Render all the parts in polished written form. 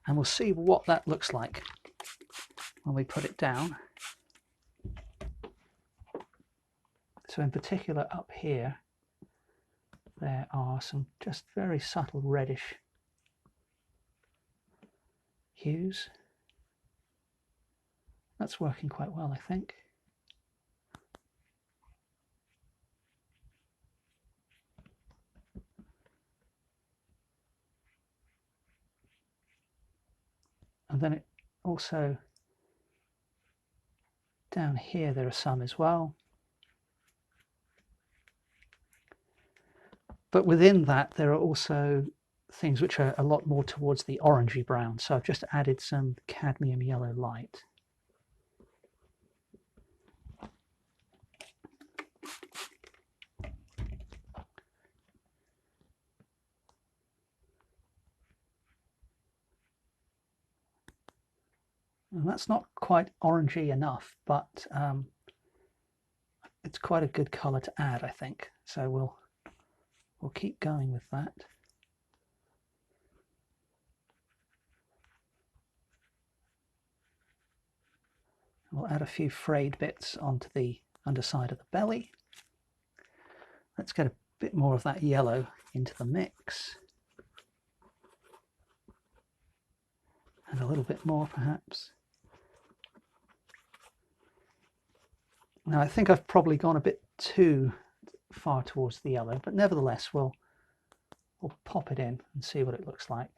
And we'll see what that looks like when we put it down. So in particular up here, there are some just very subtle reddish hues. That's working quite well, I think. And then it also, down here there are some as well. But within that there are also things which are a lot more towards the orangey brown. So I've just added some cadmium yellow light. And that's not quite orangey enough, but it's quite a good colour to add, I think. So we'll keep going with that. We'll add a few frayed bits onto the underside of the belly. Let's get a bit more of that yellow into the mix. And a little bit more perhaps. Now I think I've probably gone a bit too far towards the yellow, but nevertheless we'll pop it in and see what it looks like.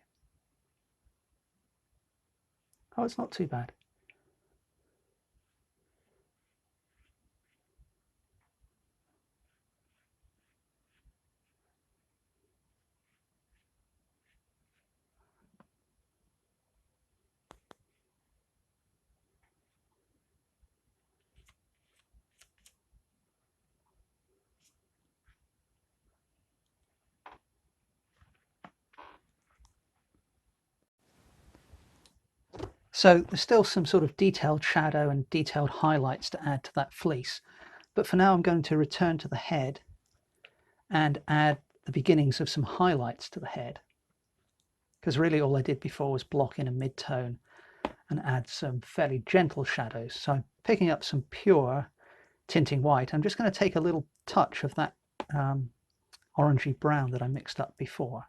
Oh, it's not too bad. So there's still some sort of detailed shadow and detailed highlights to add to that fleece. But for now I'm going to return to the head and add the beginnings of some highlights to the head. Because really all I did before was block in a mid-tone and add some fairly gentle shadows. So I'm picking up some pure tinting white. I'm just going to take a little touch of that orangey brown that I mixed up before.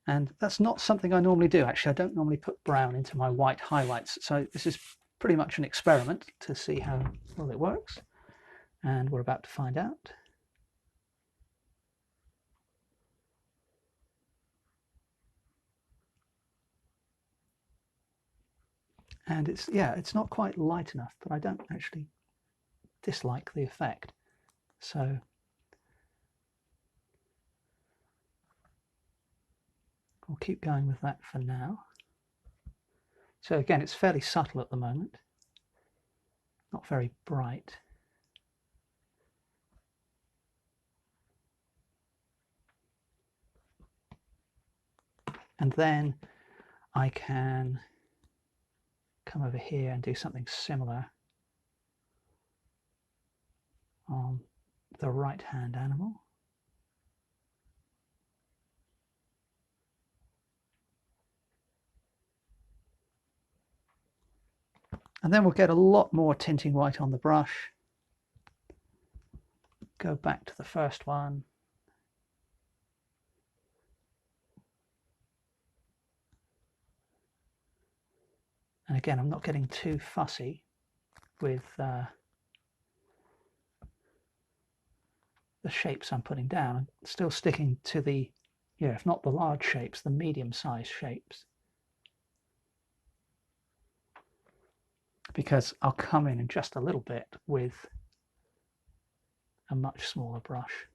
And that's not something I normally do, actually. I don't normally put brown into my white highlights. So this is pretty much an experiment to see how well it works. And we're about to find out. And it's not quite light enough, but I don't actually dislike the effect. So we'll keep going with that for now. So again, it's fairly subtle at the moment, not very bright. And then I can come over here and do something similar on the right-hand animal. And then we'll get a lot more tinting white on the brush. Go back to the first one. And again, I'm not getting too fussy with the shapes I'm putting down. I'm still sticking to the, if not the large shapes, the medium-sized shapes. Because I'll come in just a little bit with a much smaller brush.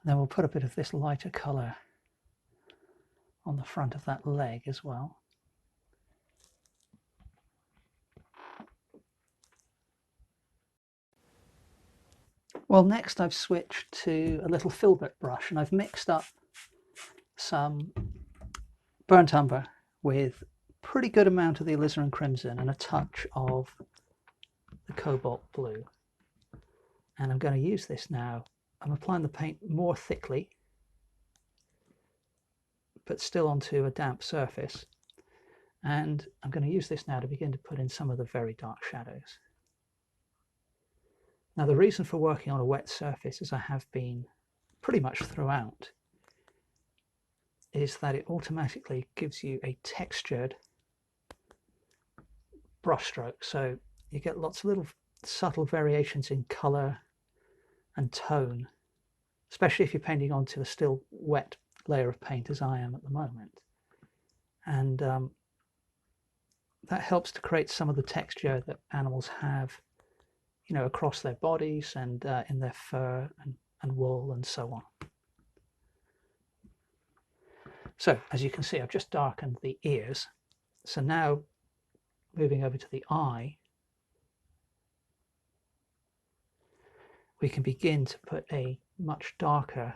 And then we'll put a bit of this lighter colour on the front of that leg as well. Well, next I've switched to a little filbert brush, and I've mixed up some burnt umber with a pretty good amount of the alizarin crimson and a touch of the cobalt blue. And I'm going to use this now. I'm applying the paint more thickly, but still onto a damp surface. And I'm going to use this now to begin to put in some of the very dark shadows. Now, the reason for working on a wet surface, as I have been pretty much throughout, is that it automatically gives you a textured brushstroke. So you get lots of little subtle variations in color and tone, especially if you're painting onto a still wet layer of paint, as I am at the moment. And that helps to create some of the texture that animals have, you know, across their bodies and in their fur and wool and so on. So as you can see, I've just darkened the ears. So now moving over to the eye, we can begin to put a much darker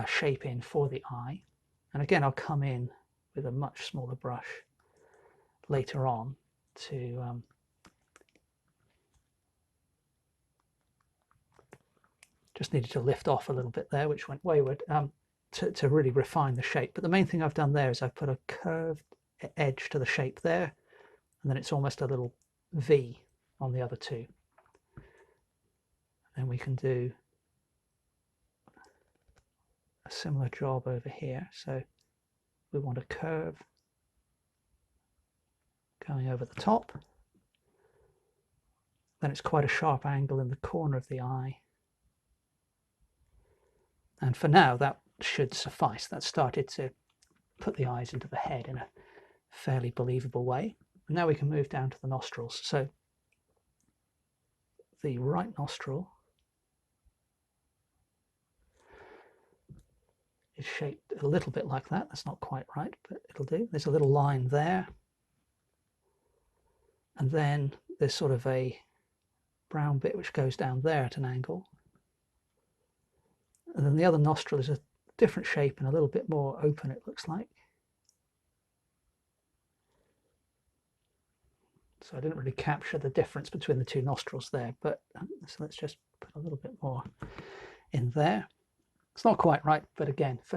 shape in for the eye. And again, I'll come in with a much smaller brush later on to just needed to lift off a little bit there, which went wayward, to really refine the shape. But the main thing I've done there is I've put a curved edge to the shape there, and then it's almost a little V on the other two. Then we can do a similar job over here. So we want a curve going over the top. Then it's quite a sharp angle in the corner of the eye. And for now, that should suffice. That started to put the eyes into the head in a fairly believable way. And now we can move down to the nostrils. So the right nostril is shaped a little bit like that. That's not quite right, but it'll do. There's a little line there. And then there's sort of a brown bit which goes down there at an angle. And then the other nostril is a different shape and a little bit more open, it looks like. So I didn't really capture the difference between the two nostrils there, but so let's just put a little bit more in there. It's not quite right, but again, for